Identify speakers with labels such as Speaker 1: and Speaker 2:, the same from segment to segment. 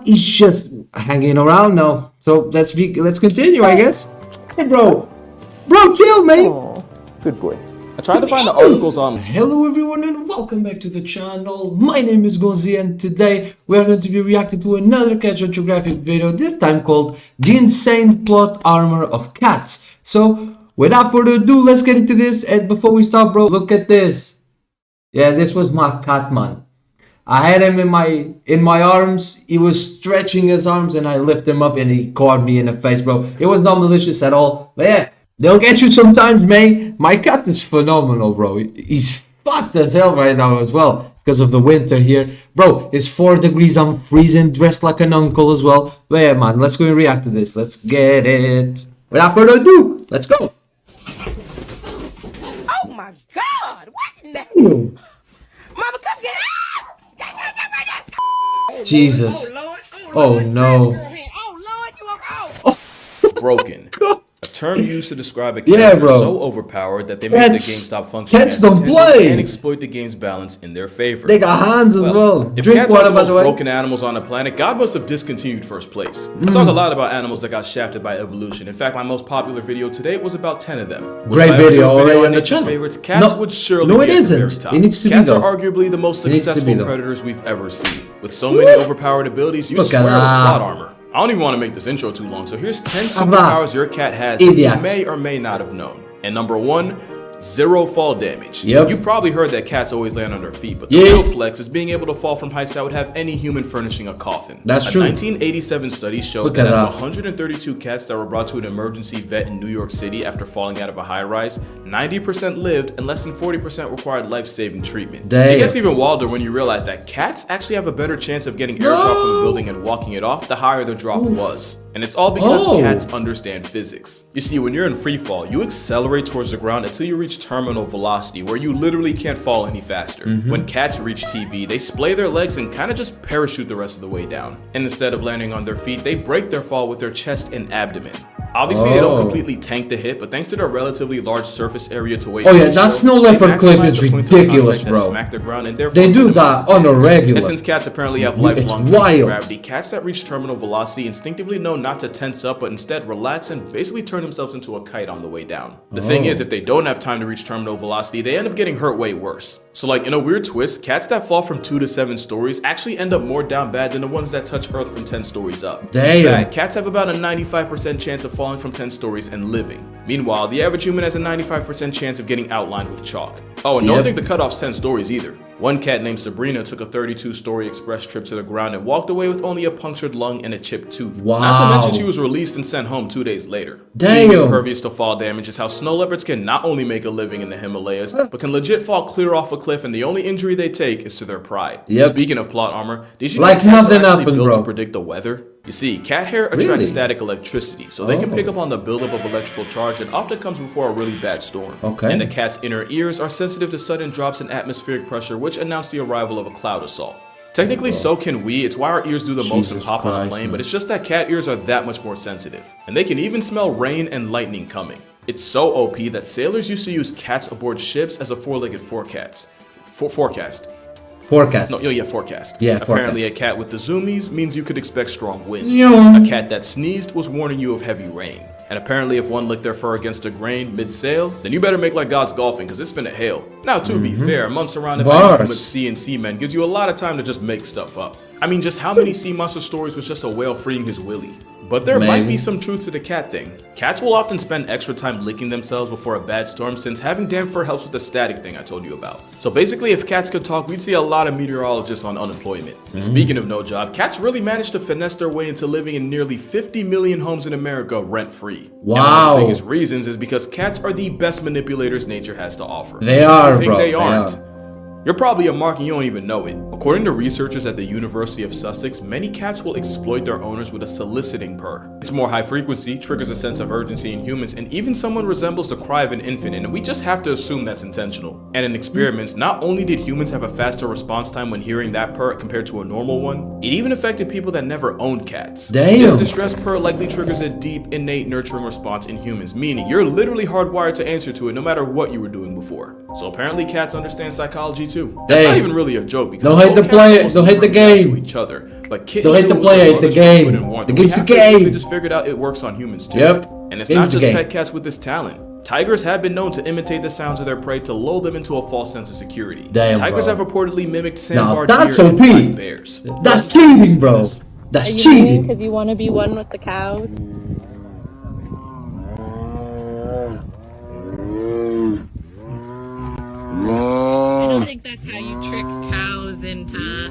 Speaker 1: is just hanging around now. So let's continue, I guess. Hey, bro, chill, mate.
Speaker 2: Oh, good boy. I tried to find the articles on.
Speaker 1: Hello, everyone, and welcome back to the channel. My name is Gonzii, and today we are going to be reacting to another Casual Geographic video. This time called "The Insane Plot Armor of Cats." So, without further ado, let's get into this. And before we start, bro, look at this. Yeah, this was my cat, man. I had him in my arms. He was stretching his arms, and I lifted him up, and he caught me in the face, bro. It was not malicious at all. But yeah, they'll get you sometimes, man. My cat is phenomenal, bro. He's fucked as hell right now as well because of the winter here, bro. It's 4 degrees. I'm freezing, dressed like an uncle as well. But yeah, man, let's go and react to this. Let's get it. Without further ado, let's go.
Speaker 3: Oh my God! What in the? Mama, come get out!
Speaker 1: Jesus.
Speaker 3: Oh Lord!
Speaker 1: Oh no.
Speaker 3: Oh Lord! You are
Speaker 2: Broken. A term used to describe a cat
Speaker 1: Yeah,
Speaker 2: that's
Speaker 1: bro.
Speaker 2: so overpowered that they make the game stop functioning
Speaker 1: Cats
Speaker 2: as
Speaker 1: don't
Speaker 2: intended
Speaker 1: play.
Speaker 2: and exploit the game's balance in their favor.
Speaker 1: They got hands as well.
Speaker 2: If
Speaker 1: Drink
Speaker 2: cats
Speaker 1: water,
Speaker 2: are the
Speaker 1: by
Speaker 2: most
Speaker 1: the way.
Speaker 2: broken animals on the planet, God must have discontinued first place. I talk a lot about animals that got shafted by evolution. In fact, my most popular video today was about 10 of them.
Speaker 1: Great
Speaker 2: If I ever do
Speaker 1: video
Speaker 2: a
Speaker 1: already on the
Speaker 2: nature's
Speaker 1: channel.
Speaker 2: favorites, cats
Speaker 1: No,
Speaker 2: would surely
Speaker 1: no,
Speaker 2: be
Speaker 1: it
Speaker 2: at the
Speaker 1: isn't.
Speaker 2: very top.
Speaker 1: It needs to be,
Speaker 2: Cats
Speaker 1: though.
Speaker 2: are arguably the most
Speaker 1: It needs to be,
Speaker 2: successful
Speaker 1: though.
Speaker 2: predators we've ever seen. With so many overpowered abilities, you'd
Speaker 1: Look at
Speaker 2: swear it was
Speaker 1: that.
Speaker 2: plot armor. I don't even want to make this intro too long, so here's 10
Speaker 1: that.
Speaker 2: superpowers your cat has that
Speaker 1: Idiot.
Speaker 2: you may or may not have known. And number 1, 0 fall damage.
Speaker 1: Yep.
Speaker 2: You've probably heard that cats always land on their feet, but the
Speaker 1: Yeah.
Speaker 2: real flex is being able to fall from heights that would have any human furnishing a coffin.
Speaker 1: That's
Speaker 2: a
Speaker 1: true.
Speaker 2: 1987 study showed
Speaker 1: Look
Speaker 2: that
Speaker 1: at
Speaker 2: out of
Speaker 1: that.
Speaker 2: 132 cats that were brought to an emergency vet in New York City after falling out of a high-rise, 90% lived and less than 40% required life-saving treatment.
Speaker 1: Damn.
Speaker 2: It gets even wilder when you realize that cats actually have a better chance of getting airdropped from a building and walking it off the higher their drop was. And it's all because
Speaker 1: Oh.
Speaker 2: cats understand physics. You see, when you're in free fall, you accelerate towards the ground until you reach terminal velocity, where you literally can't fall any faster. When cats reach TV, they splay their legs and kind of just parachute the rest of the way down. And instead of landing on their feet, they break their fall with their chest and abdomen. Obviously, they don't completely tank the hit, but thanks to their relatively large surface area to weight
Speaker 1: Oh, yeah,
Speaker 2: ratio,
Speaker 1: that snow
Speaker 2: they
Speaker 1: leopard clip
Speaker 2: maximize
Speaker 1: is
Speaker 2: the points of
Speaker 1: ridiculous,
Speaker 2: contact that
Speaker 1: bro.
Speaker 2: smack the ground and therefore
Speaker 1: They do
Speaker 2: minimize
Speaker 1: that
Speaker 2: the
Speaker 1: on a
Speaker 2: damage.
Speaker 1: regular.
Speaker 2: And since cats apparently have
Speaker 1: It's
Speaker 2: lifelong
Speaker 1: wild.
Speaker 2: gravity, cats that reach terminal velocity instinctively know not to tense up, but instead relax and basically turn themselves into a kite on the way down. The thing is, if they don't have time to reach terminal velocity, they end up getting hurt way worse. So like in a weird twist, cats that fall from 2 to 7 stories actually end up more down bad than the ones that touch Earth from 10 stories up.
Speaker 1: Damn.
Speaker 2: In fact, cats have about a 95% chance of falling from 10 stories and living. Meanwhile, the average human has a 95% chance of getting outlined with chalk. Oh, and don't think the cutoff's 10 stories either. One cat named Sabrina took a 32-story express trip to the ground and walked away with only a punctured lung and a chipped tooth.
Speaker 1: Wow.
Speaker 2: Not to mention she was released and sent home 2 days later.
Speaker 1: Damn.
Speaker 2: Being impervious to fall damage is how snow leopards can not only make a living in the Himalayas, but can legit fall clear off a cliff, and the only injury they take is to their pride.
Speaker 1: Yep.
Speaker 2: Speaking of plot armor, did you know
Speaker 1: Like
Speaker 2: cats are
Speaker 1: nothing
Speaker 2: actually
Speaker 1: happened,
Speaker 2: built
Speaker 1: bro.
Speaker 2: to predict the weather? You see, cat hair attracts
Speaker 1: Really?
Speaker 2: static electricity, so they can pick up on the buildup of electrical charge that often comes before a really bad storm.
Speaker 1: Okay.
Speaker 2: And the cat's inner ears are sensitive to sudden drops in atmospheric pressure, which announce the arrival of a cloud assault. Technically, so can we. It's why our ears do the most and
Speaker 1: Jesus
Speaker 2: pop on a
Speaker 1: Christ,
Speaker 2: plane,
Speaker 1: man.
Speaker 2: but it's just that cat ears are that much more sensitive. And they can even smell rain and lightning coming. It's so OP that sailors used to use cats aboard ships as a four-legged forecast. Forecast.
Speaker 1: Forecast.
Speaker 2: No, yeah, forecast.
Speaker 1: Yeah,
Speaker 2: Apparently,
Speaker 1: forecast.
Speaker 2: a cat with the zoomies means you could expect strong winds.
Speaker 1: Yeah.
Speaker 2: A cat that sneezed was warning you of heavy rain. And apparently, if one licked their fur against a grain mid-sail, then you better make like God's golfing, because it's finna hail. Now, to be fair, months surrounded by
Speaker 1: Bars.
Speaker 2: infamous sea and seamen gives you a lot of time to just make stuff up. I mean, just how many sea monster stories was just a whale freeing his willy? But there might
Speaker 1: Man.
Speaker 2: be some truth to the cat thing. Cats will often spend extra time licking themselves before a bad storm, since having damp fur helps with the static thing I told you about. So basically, if cats could talk, we'd see a lot of meteorologists on unemployment. And speaking of no job, cats really managed to finesse their way into living in nearly 50 million homes in America rent-free. And one of
Speaker 1: Wow.
Speaker 2: the biggest reasons is because cats are the best manipulators nature has to offer.
Speaker 1: They
Speaker 2: If
Speaker 1: are,
Speaker 2: you think
Speaker 1: bro.
Speaker 2: they
Speaker 1: They
Speaker 2: aren't,
Speaker 1: are.
Speaker 2: you're probably a mark and you don't even know it. According to researchers at the University of Sussex, many cats will exploit their owners with a soliciting purr. It's more high frequency, triggers a sense of urgency in humans, and even someone resembles the cry of an infant, and we just have to assume that's intentional. And in experiments, not only did humans have a faster response time when hearing that purr compared to a normal one, it even affected people that never owned cats.
Speaker 1: Damn.
Speaker 2: This distress purr likely triggers a deep, innate nurturing response in humans, meaning you're literally hardwired to answer to it no matter what you were doing before. So apparently cats understand psychology too. That's not
Speaker 1: Hey.
Speaker 2: even really a joke because
Speaker 1: Don't hate
Speaker 2: although
Speaker 1: the
Speaker 2: cats
Speaker 1: player,
Speaker 2: almost
Speaker 1: don't hate the
Speaker 2: never react
Speaker 1: game.
Speaker 2: to each other, But kittens
Speaker 1: Don't hate
Speaker 2: do
Speaker 1: the
Speaker 2: what
Speaker 1: player,
Speaker 2: their
Speaker 1: hate the
Speaker 2: mothers wouldn't
Speaker 1: game.
Speaker 2: want.
Speaker 1: The
Speaker 2: We
Speaker 1: game's a
Speaker 2: have to assume They
Speaker 1: game.
Speaker 2: just figured out it works on humans too.
Speaker 1: Yep.
Speaker 2: And it's
Speaker 1: Game's
Speaker 2: not
Speaker 1: the
Speaker 2: just
Speaker 1: game.
Speaker 2: pet cats with this talent. Tigers have been known to imitate the sounds of their prey to lull them into a false sense of security.
Speaker 1: Damn,
Speaker 2: Tigers
Speaker 1: bro.
Speaker 2: have reportedly mimicked
Speaker 1: Now,
Speaker 2: sandbar
Speaker 1: that's
Speaker 2: deer and
Speaker 1: OP.
Speaker 2: black bears.
Speaker 1: That's cheating, bro. That's
Speaker 4: Are you
Speaker 1: cheating.
Speaker 4: because you want to be one with the cows? I don't think that's how you trick cows into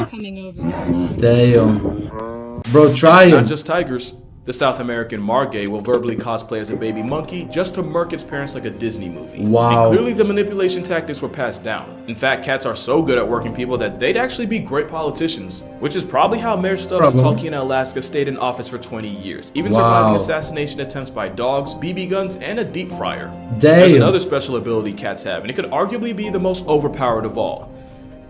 Speaker 4: coming over here.
Speaker 1: Damn. Bro, try
Speaker 2: Not
Speaker 1: it.
Speaker 2: just tigers. The South American margay will verbally cosplay as a baby monkey just to murk its parents like a Disney movie.
Speaker 1: Wow.
Speaker 2: And clearly the manipulation tactics were passed down. In fact, cats are so good at working people that they'd actually be great politicians, which is probably how Mayor Stubbs of Talkeetna, Alaska stayed in office for 20 years, even surviving assassination attempts by dogs, BB guns, and a deep fryer. There's
Speaker 1: Damn.
Speaker 2: another special ability cats have, and it could arguably be the most overpowered of all.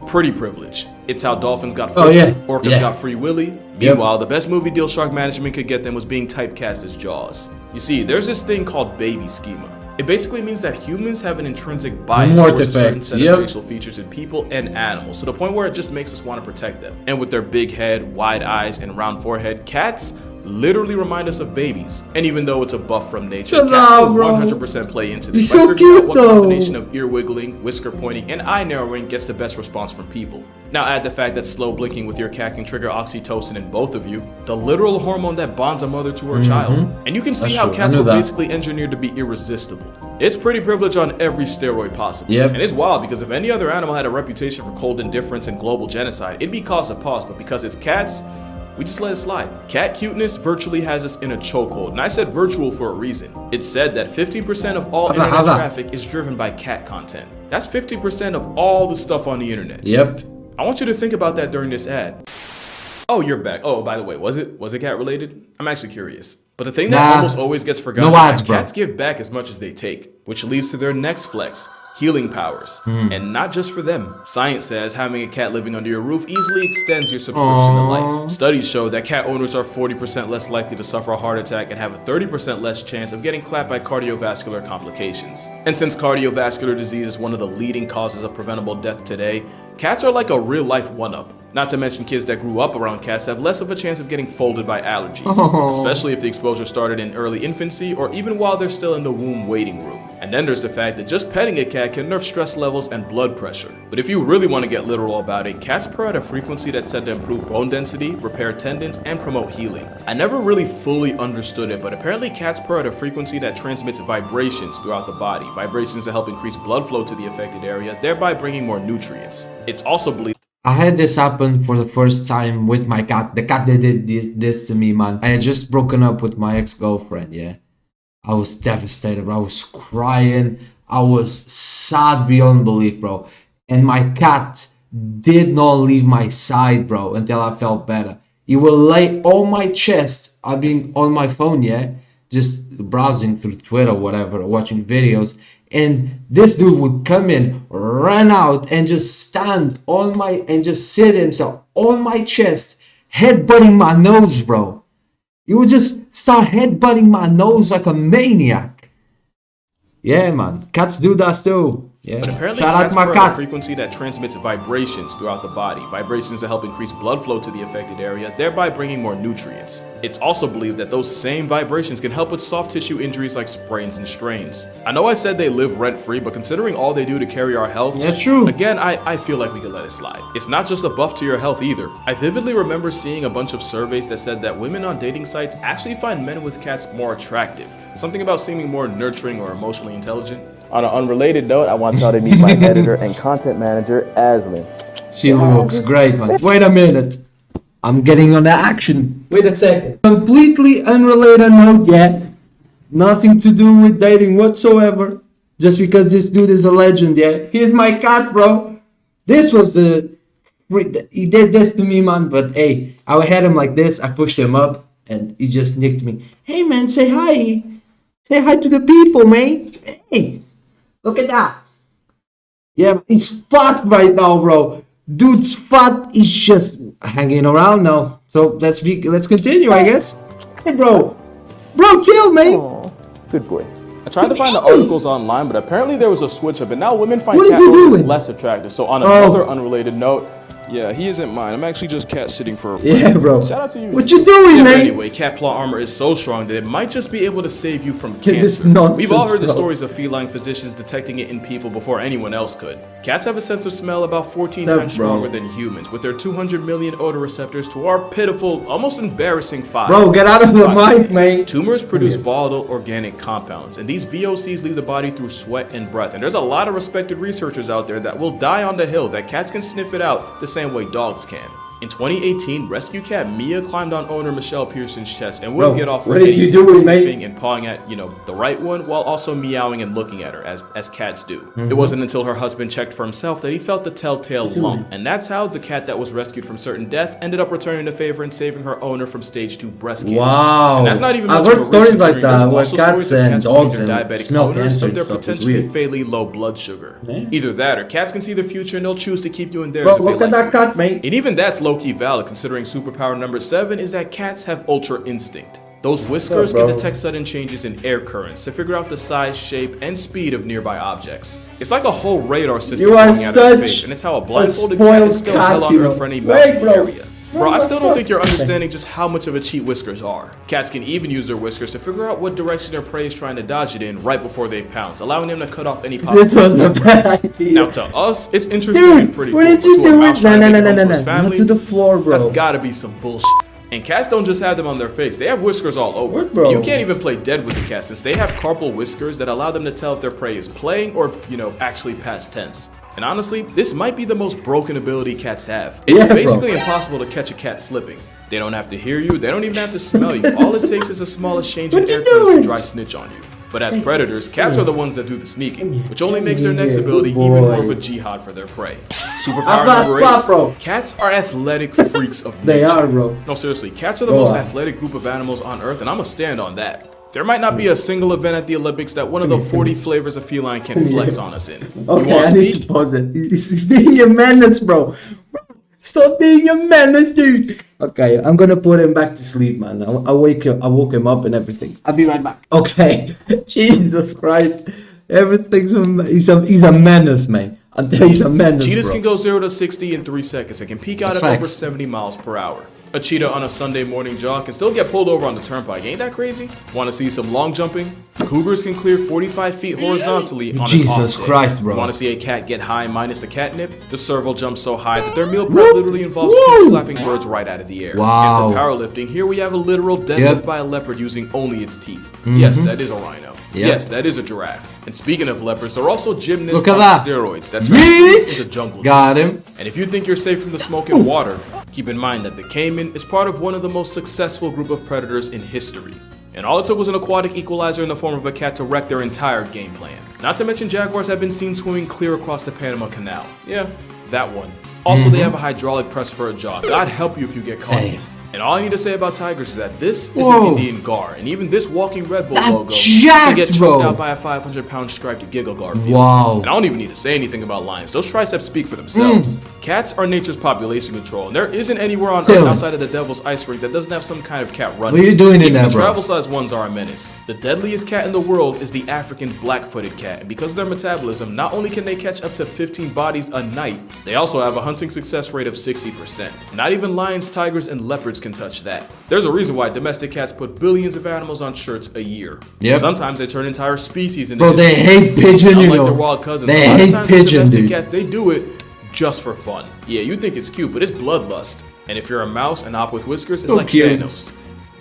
Speaker 2: Pretty privilege. It's how dolphins got free, orcas got free willy. Meanwhile, the best movie deal shark management could get them was being typecast as Jaws. You see, there's this thing called baby schema. It basically means that humans have an intrinsic bias towards a certain set of facial features in people and animals, to the point where it just makes us want to protect them. And with their big head, wide eyes, and round forehead, cats literally remind us of babies. And even though it's a buff from nature, cats will 100% play into this by figuring out what combination of ear wiggling, whisker pointing, and eye narrowing gets the best response from people. Now add the fact that slow blinking with your cat can trigger oxytocin in both of you, the literal hormone that bonds a mother to her child. And you can see how cats were basically engineered to be irresistible. It's pretty privilege on every steroid possible. And it's wild because if any other animal had a reputation for cold indifference and global genocide, it'd be cause of pause, but because it's cats, we just let it slide. Cat cuteness virtually has us in a chokehold, and I said virtual for a reason. It's said that 15% of all internet traffic is driven by cat content. That's 50% of all the stuff on the internet. I want you to think about that during this ad. Oh, you're back. Oh, by the way, was it cat related? I'm actually curious. But the thing that almost always gets forgotten is that cats give back as much as they take, which leads to their next flex. Healing powers, and not just for them. Science says having a cat living under your roof easily extends your subscription to life. Studies show that cat owners are 40% less likely to suffer a heart attack and have a 30% less chance of getting clapped by cardiovascular complications. And since cardiovascular disease is one of the leading causes of preventable death today, cats are like a real-life one-up. Not to mention kids that grew up around cats have less of a chance of getting folded by allergies, especially if the exposure started in early infancy or even while they're still in the womb waiting room. And then there's the fact that just petting a cat can nerf stress levels and blood pressure. But if you really want to get literal about it, cats purr at a frequency that's said to improve bone density, repair tendons, and promote healing. I never really fully understood it, but apparently cats purr at a frequency that transmits vibrations throughout the body, vibrations that help increase blood flow to the affected area, thereby bringing more nutrients. It's also believed
Speaker 1: I had this happen for the first time with my cat. The cat that did this to me, man. I had just broken up with my ex-girlfriend, I was devastated, bro. I was crying. I was sad beyond belief, bro. And my cat did not leave my side, bro, until I felt better. He will lay on my chest. I've been on my phone, just browsing through Twitter, whatever, watching videos. And this dude would come in, run out, and just stand on my, and just sit himself on my chest, headbutting my nose, bro. He would just start headbutting my nose like a maniac. Yeah, man. Cats do that too. Yeah.
Speaker 2: But apparently
Speaker 1: Shout out
Speaker 2: cats
Speaker 1: to my
Speaker 2: purr at
Speaker 1: cat.
Speaker 2: a frequency that transmits vibrations throughout the body, vibrations that help increase blood flow to the affected area, thereby bringing more nutrients. It's also believed that those same vibrations can help with soft tissue injuries like sprains and strains. I know I said they live rent-free, but considering all they do to carry our health,
Speaker 1: that's true.
Speaker 2: Again, I feel like we could let it slide. It's not just a buff to your health either. I vividly remember seeing a bunch of surveys that said that women on dating sites actually find men with cats more attractive. Something about seeming more nurturing or emotionally intelligent.
Speaker 5: On an unrelated note, I want y'all to meet my editor and content manager, Aslin.
Speaker 1: She looks great, man. Wait a minute. I'm getting on the action. Wait a second. Completely unrelated note yet. Nothing to do with dating whatsoever. Just because this dude is a legend, Here's my cat, bro. This was he did this to me, man. But hey, I had him like this. I pushed him up and he just nicked me. Hey, man, say hi. Say hi to the people, man. Hey. Look at that. Yeah, he's fat right now, bro. Dude's fat. He's just hanging around now. So let's continue, I guess. Hey, bro. Bro, chill, man.
Speaker 5: Aww, good boy.
Speaker 2: I tried to find the articles online, but apparently there was a switch up, and now women find cat owners less attractive. So on another unrelated note, Yeah, he isn't mine. I'm actually just cat sitting for a friend.
Speaker 1: Yeah, bro.
Speaker 2: Shout out to you.
Speaker 1: What you doing,
Speaker 2: Yeah, but
Speaker 1: man?
Speaker 2: anyway, cat claw armor is so strong that it might just be able to save you from
Speaker 1: Yeah, this
Speaker 2: cancer.
Speaker 1: nonsense,
Speaker 2: We've all heard the
Speaker 1: bro.
Speaker 2: stories of feline physicians detecting it in people before anyone else could. Cats have a sense of smell about 14
Speaker 1: That,
Speaker 2: times
Speaker 1: bro.
Speaker 2: stronger than humans, with their 200 million odoreceptors to our pitiful, almost embarrassing 5.
Speaker 1: Bro, get out of the
Speaker 2: Five.
Speaker 1: mic, man.
Speaker 2: Tumors produce volatile organic compounds, and these VOCs leave the body through sweat and breath. And there's a lot of respected researchers out there that will die on the hill that cats can sniff it out the same way dogs can. In 2018, rescue cat Mia climbed on owner Michelle Pearson's chest and wouldn't
Speaker 1: Bro,
Speaker 2: get off
Speaker 1: what
Speaker 2: her
Speaker 1: did
Speaker 2: knee,
Speaker 1: you do with me?
Speaker 2: sniffing and pawing at, the right one, while also meowing and looking at her, as cats do.
Speaker 1: Mm-hmm.
Speaker 2: It wasn't until her husband checked for himself that he felt the telltale lump, and that's how the cat that was rescued from certain death ended up returning the favor and saving her owner from stage 2 breast cancer.
Speaker 1: Wow.
Speaker 2: And that's not even
Speaker 1: I've
Speaker 2: much
Speaker 1: heard
Speaker 2: of a
Speaker 1: stories
Speaker 2: reason,
Speaker 1: like
Speaker 2: considering
Speaker 1: that,
Speaker 2: there's
Speaker 1: where
Speaker 2: also
Speaker 1: cats
Speaker 2: stories of
Speaker 1: and
Speaker 2: cats
Speaker 1: dogs
Speaker 2: being their
Speaker 1: and
Speaker 2: diabetic
Speaker 1: smell
Speaker 2: owners
Speaker 1: cancer
Speaker 2: of their
Speaker 1: and stuff. It's
Speaker 2: potentially
Speaker 1: weird.
Speaker 2: fatally low blood sugar.
Speaker 1: Yeah.
Speaker 2: Either that, or cats can see the future and they'll choose to keep you in theirs
Speaker 1: Bro,
Speaker 2: if they
Speaker 1: look at
Speaker 2: like
Speaker 1: that
Speaker 2: you.
Speaker 1: cat, mate.
Speaker 2: And even that's low-key valid, considering superpower number 7 is that cats have ultra instinct. Those whiskers
Speaker 1: bro?
Speaker 2: can detect sudden changes in air currents to figure out the size, shape, and speed of nearby objects. It's like a whole radar system
Speaker 1: You are
Speaker 2: going out of their
Speaker 1: such
Speaker 2: face, and it's how a
Speaker 1: a
Speaker 2: blindfolded cat
Speaker 1: spoiled
Speaker 2: is still
Speaker 1: cat,
Speaker 2: hell on
Speaker 1: you
Speaker 2: earth
Speaker 1: know.
Speaker 2: for any
Speaker 1: Wait,
Speaker 2: mouse in the
Speaker 1: bro.
Speaker 2: area. Bro, I still don't think you're
Speaker 1: Okay.
Speaker 2: understanding just how much of a cheat whiskers are. Cats can even use their whiskers to figure out what direction their prey is trying to dodge it in right before they pounce, allowing them to cut off any possible
Speaker 1: This was a
Speaker 2: snap
Speaker 1: bad
Speaker 2: marks.
Speaker 1: idea.
Speaker 2: Now to us, it's interesting and
Speaker 1: Dude,
Speaker 2: pretty
Speaker 1: what
Speaker 2: cool,
Speaker 1: did you
Speaker 2: but to a
Speaker 1: do?
Speaker 2: mouse
Speaker 1: No,
Speaker 2: trying
Speaker 1: no,
Speaker 2: to
Speaker 1: no,
Speaker 2: make it
Speaker 1: no,
Speaker 2: home
Speaker 1: no,
Speaker 2: to his
Speaker 1: no. Not
Speaker 2: family,
Speaker 1: to the floor, bro.
Speaker 2: that's gotta be some bullshit. And cats don't just have them on their face, they have whiskers all over.
Speaker 1: What, bro?
Speaker 2: And you can't even play dead with the cat since they have carpal whiskers that allow them to tell if their prey is playing or, actually past tense. And honestly, this might be the most broken ability cats have. It's
Speaker 1: Yeah, bro.
Speaker 2: basically impossible to catch a cat slipping. They don't have to hear you, they don't even have to smell you. All it takes is a smallest change in
Speaker 1: What you
Speaker 2: air currents to
Speaker 1: doing?
Speaker 2: dry snitch on you. But as predators, cats are the ones that do the sneaking, which only makes their next
Speaker 1: Yeah,
Speaker 2: ability
Speaker 1: good
Speaker 2: even more of
Speaker 1: boy.
Speaker 2: a jihad for their prey.
Speaker 1: Stop,
Speaker 2: Superpower
Speaker 1: stop,
Speaker 2: number
Speaker 1: stop,
Speaker 2: 8.
Speaker 1: bro.
Speaker 2: Cats are athletic freaks of nature.
Speaker 1: They are, bro.
Speaker 2: No, seriously, cats are the
Speaker 1: Go
Speaker 2: most
Speaker 1: on.
Speaker 2: athletic group of animals on Earth, and I'ma stand on that. There might not be a single event at the Olympics that one of the 40 flavors of feline can flex on us in. You
Speaker 1: Okay,
Speaker 2: wanna
Speaker 1: I need
Speaker 2: speak?
Speaker 1: to pause it. He's being a menace, bro. Stop being a menace, dude. Okay, I'm gonna put him back to sleep, man. I woke him up and everything. I'll be right back. Okay, Jesus Christ, everything's he's a menace, man. He's a menace,
Speaker 2: Cheetahs
Speaker 1: bro.
Speaker 2: can go 0 to 60 in 3 seconds and can peak out
Speaker 1: That's
Speaker 2: at over
Speaker 1: facts.
Speaker 2: 70 miles per hour. A cheetah on a Sunday morning jog can still get pulled over on the turnpike. Ain't that crazy? Want to see some long jumping? Cougars can clear 45 feet horizontally on
Speaker 1: Jesus
Speaker 2: an off day.
Speaker 1: Christ, bro.
Speaker 2: Want to see a cat get high minus the catnip? The serval jumps so high that their meal prep
Speaker 1: Woo!
Speaker 2: literally involves
Speaker 1: Woo!
Speaker 2: slapping birds right out of the air.
Speaker 1: Wow.
Speaker 2: And for powerlifting, here we have a literal deadlift
Speaker 1: Yep.
Speaker 2: by a leopard using only its teeth. Yes, that is a rhino.
Speaker 1: Yep.
Speaker 2: Yes, that is a giraffe. And speaking of leopards, they're also gymnasts
Speaker 1: Look at
Speaker 2: on
Speaker 1: that.
Speaker 2: steroids that turn
Speaker 1: Yeet!
Speaker 2: humans into jungle
Speaker 1: Got
Speaker 2: gyms.
Speaker 1: him.
Speaker 2: And if you think you're safe from the smoke and water, keep in mind that the caiman is part of one of the most successful group of predators in history. And all it took was an aquatic equalizer in the form of a cat to wreck their entire game plan. Not to mention jaguars have been seen swimming clear across the Panama Canal. Yeah, that one. Also, they have a hydraulic press for a jaw. God help you if you get caught.
Speaker 1: Hey.
Speaker 2: And all I need to say about tigers is that this is
Speaker 1: Whoa.
Speaker 2: an Indian gar, and even this walking Red Bull
Speaker 1: That's
Speaker 2: logo
Speaker 1: jacked,
Speaker 2: can get choked
Speaker 1: bro.
Speaker 2: out by a 500-pound striped giggle Garfield.
Speaker 1: Wow.
Speaker 2: And I don't even need to say anything about lions. Those triceps speak for themselves. Cats are nature's population control, and there isn't anywhere on
Speaker 1: Tell
Speaker 2: Earth
Speaker 1: me.
Speaker 2: outside of the Devil's Ice Rink that doesn't have some kind of cat running.
Speaker 1: What are you doing in
Speaker 2: Even
Speaker 1: there,
Speaker 2: the
Speaker 1: bro?
Speaker 2: travel-sized ones are a menace. The deadliest cat in the world is the African black-footed cat, and because of their metabolism, not only can they catch up to 15 bodies a night, they also have a hunting success rate of 60%. Not even lions, tigers, and leopards can touch that. There's a reason why domestic cats put billions of animals on shirts a year.
Speaker 1: Yep.
Speaker 2: Sometimes they turn entire species into
Speaker 1: Bro, they
Speaker 2: distant
Speaker 1: hate
Speaker 2: species,
Speaker 1: pigeon, you
Speaker 2: unlike
Speaker 1: know.
Speaker 2: their wild cousins.
Speaker 1: They
Speaker 2: a lot
Speaker 1: hate
Speaker 2: of times with
Speaker 1: pigeon,
Speaker 2: domestic
Speaker 1: dude.
Speaker 2: cats, they do it just for fun. Yeah, you think it's cute, but it's bloodlust. And if you're a mouse and op with whiskers, it's
Speaker 1: So
Speaker 2: like
Speaker 1: cute.
Speaker 2: Thanos.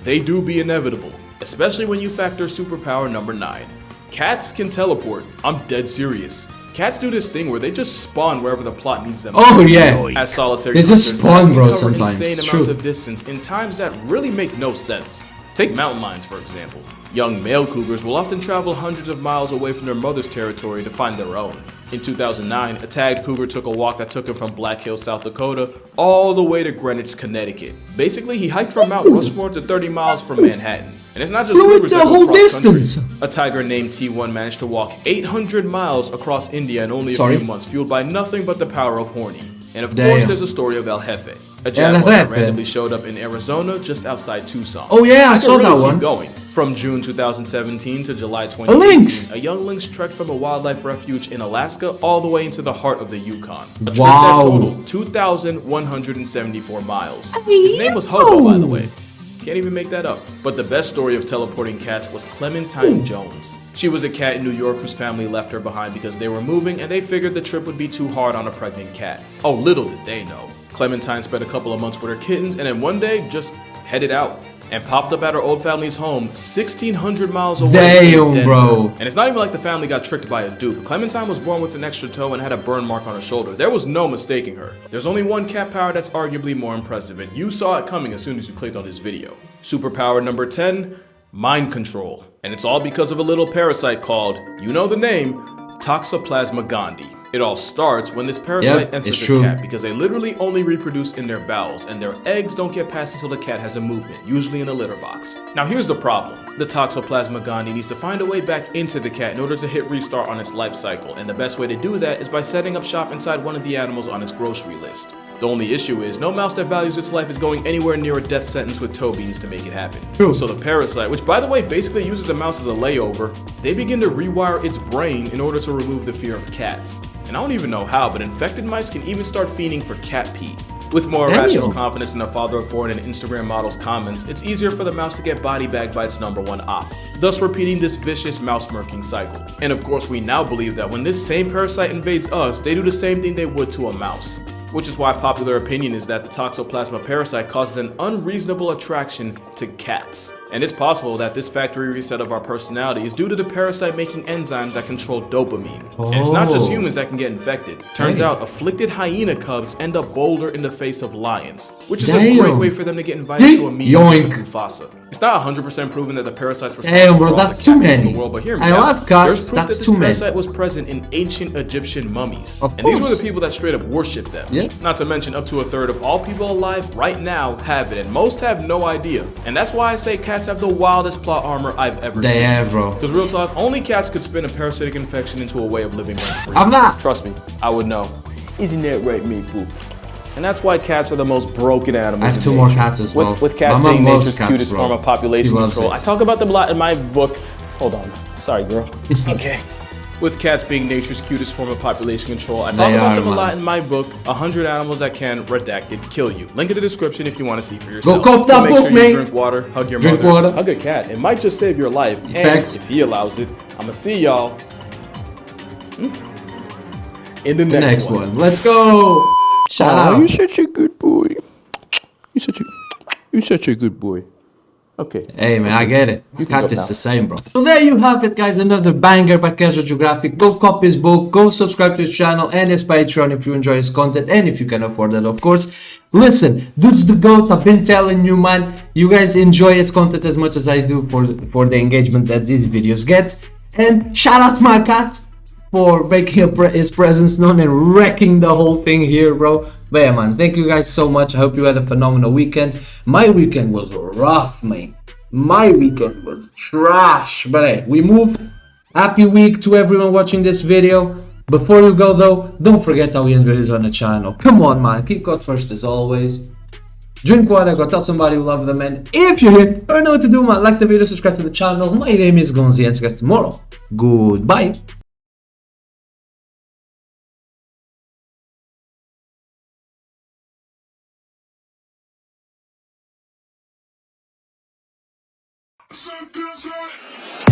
Speaker 2: They do be inevitable, especially when you factor superpower number 9. Cats can teleport. I'm dead serious. Cats do this thing where they just spawn wherever the plot needs them.
Speaker 1: Oh, yeah.
Speaker 2: As solitary
Speaker 1: They just
Speaker 2: hunters,
Speaker 1: spawn,
Speaker 2: cats can
Speaker 1: bro,
Speaker 2: cover
Speaker 1: sometimes.
Speaker 2: insane
Speaker 1: It's
Speaker 2: amounts
Speaker 1: true.
Speaker 2: of distance in times that really make no sense. Take mountain lions, for example. Young male cougars will often travel hundreds of miles away from their mother's territory to find their own. In 2009, a tagged cougar took a walk that took him from Black Hills, South Dakota, all the way to Greenwich, Connecticut. Basically, he hiked from Mount Rushmore to 30 miles from Manhattan. And it's not just
Speaker 1: Bro,
Speaker 2: cougars
Speaker 1: the
Speaker 2: that go
Speaker 1: whole
Speaker 2: cross country.
Speaker 1: distance.
Speaker 2: A tiger named T1 managed to walk 800 miles across India in only a
Speaker 1: Sorry?
Speaker 2: few months, fueled by nothing but the power of horny. And of
Speaker 1: Damn.
Speaker 2: course, there's a story of El Jefe, a jaguar that
Speaker 1: Jefe.
Speaker 2: randomly showed up in Arizona just outside Tucson.
Speaker 1: Oh yeah, I
Speaker 2: can
Speaker 1: saw
Speaker 2: really
Speaker 1: that
Speaker 2: keep
Speaker 1: one.
Speaker 2: going. From June 2017 to July
Speaker 1: lynx.
Speaker 2: 2018, a young lynx trekked from a wildlife refuge in Alaska all the way into the heart of the Yukon. A trek
Speaker 1: Wow.
Speaker 2: that totaled 2,174 miles. His name was Hobo, by the way. Can't even make that up. But the best story of teleporting cats was Clementine Jones. She was a cat in New York whose family left her behind because they were moving and they figured the trip would be too hard on a pregnant cat. Oh, little did they know. Clementine spent a couple of months with her kittens and then one day just headed out and popped up at her old family's home 1,600 miles away in
Speaker 1: Damn,
Speaker 2: Denver.
Speaker 1: bro.
Speaker 2: And it's not even like the family got tricked by a dupe. Clementine was born with an extra toe and had a burn mark on her shoulder. There was no mistaking her. There's only one cat power that's arguably more impressive, and you saw it coming as soon as you clicked on this video. Superpower number 10, mind control. And it's all because of a little parasite called, you know the name, Toxoplasma gondii. It all starts when this parasite enters
Speaker 1: it's
Speaker 2: a
Speaker 1: true.
Speaker 2: cat because they literally only reproduce in their bowels and their eggs don't get passed until the cat has a movement, usually in a litter box. Now here's the problem. The Toxoplasma gondii needs to find a way back into the cat in order to hit restart on its life cycle, and the best way to do that is by setting up shop inside one of the animals on its grocery list. The only issue is no mouse that values its life is going anywhere near a death sentence with toe beans to make it happen.
Speaker 1: True.
Speaker 2: So the parasite, which by the way basically uses the mouse as a layover, they begin to rewire its brain in order to remove the fear of cats. And I don't even know how, but infected mice can even start fiending for cat pee. With more
Speaker 1: Damn.
Speaker 2: irrational confidence in a father of four and an Instagram model's comments, it's easier for the mouse to get body bagged by its number one op, thus repeating this vicious mouse murking cycle. And of course, we now believe that when this same parasite invades us, they do the same thing they would to a mouse. Which is why popular opinion is that the Toxoplasma parasite causes an unreasonable attraction to cats. And it's possible that this factory reset of our personality is due to the parasite making enzymes that control dopamine. And it's not just
Speaker 1: Oh.
Speaker 2: humans that can get infected. Turns out afflicted hyena cubs end up bolder in the face of lions, which is a great
Speaker 1: Damn.
Speaker 2: way for them to get invited to a meeting
Speaker 1: Yoink.
Speaker 2: with Mufasa. It's not 100% proven that the parasite's
Speaker 1: Damn,
Speaker 2: responsible
Speaker 1: bro,
Speaker 2: for all
Speaker 1: that's
Speaker 2: the
Speaker 1: too
Speaker 2: cat people in
Speaker 1: many.
Speaker 2: the world, but hear me
Speaker 1: I
Speaker 2: out.
Speaker 1: love cats,
Speaker 2: There's proof
Speaker 1: that's
Speaker 2: that this
Speaker 1: too many.
Speaker 2: parasite was present in ancient Egyptian mummies.
Speaker 1: Of
Speaker 2: And these were
Speaker 1: course.
Speaker 2: the people that straight up worship them.
Speaker 1: Yeah.
Speaker 2: Not to mention up to a third of all people alive right now have it, and most have no idea. And that's why I say cats have the wildest plot armor I've ever
Speaker 1: They
Speaker 2: seen.
Speaker 1: have, bro.
Speaker 2: Because real talk, only cats could spin a parasitic infection into a way of living rent-free.
Speaker 1: I'm not.
Speaker 2: Trust me, I would know. Isn't that right, Meatball? And that's why cats are the most broken animals.
Speaker 1: I have
Speaker 2: in
Speaker 1: two more
Speaker 2: nature.
Speaker 1: cats as well.
Speaker 2: With cats
Speaker 1: My mom
Speaker 2: being
Speaker 1: loves
Speaker 2: nature's
Speaker 1: cats,
Speaker 2: cutest
Speaker 1: bro.
Speaker 2: form of population
Speaker 1: She loves
Speaker 2: control.
Speaker 1: it.
Speaker 2: I talk about them a lot in my book. Hold on. Sorry, girl. Okay. With cats being nature's cutest form of population control, I talk
Speaker 1: They
Speaker 2: about
Speaker 1: are,
Speaker 2: them a
Speaker 1: man.
Speaker 2: lot in my book, 100 Animals That Can, Redacted, Kill You. Link in the description if you want to see for yourself.
Speaker 1: cop that
Speaker 2: Make
Speaker 1: book,
Speaker 2: sure
Speaker 1: man.
Speaker 2: you drink water, hug your
Speaker 1: Drink
Speaker 2: mother,
Speaker 1: water.
Speaker 2: hug a cat. It might just save your life. And
Speaker 1: Facts.
Speaker 2: if he allows it, I'ma see y'all in the
Speaker 1: The
Speaker 2: next,
Speaker 1: next one. Let's go. Shout out.
Speaker 2: You're such a good boy. You're such a good boy. Okay.
Speaker 1: Hey man, I get it.
Speaker 2: can
Speaker 1: Cat
Speaker 2: go
Speaker 1: is
Speaker 2: now.
Speaker 1: the same, bro. So there you have it, guys. Another banger by Casual Geographic. Go copy his book. Go subscribe to his channel and his Patreon if you enjoy his content and if you can afford it, of course. Listen, dude's the goat. I've been telling you, man. You guys enjoy his content as much as I do for the engagement that these videos get. And shout out to my cat for making his presence known and wrecking the whole thing here, bro. But yeah, man, thank you guys so much. I hope you had a phenomenal weekend. My weekend was rough, man. My weekend was trash. But hey, we move. Happy week to everyone watching this video. Before you go though, don't forget how we end videos on the channel. Come on, man. Keep God first as always. Drink water, go tell somebody you love them, and if you're here, you know what to do, man. Like the video, subscribe to the channel. My name is Gonzii, and see you guys tomorrow. Goodbye.
Speaker 6: So good,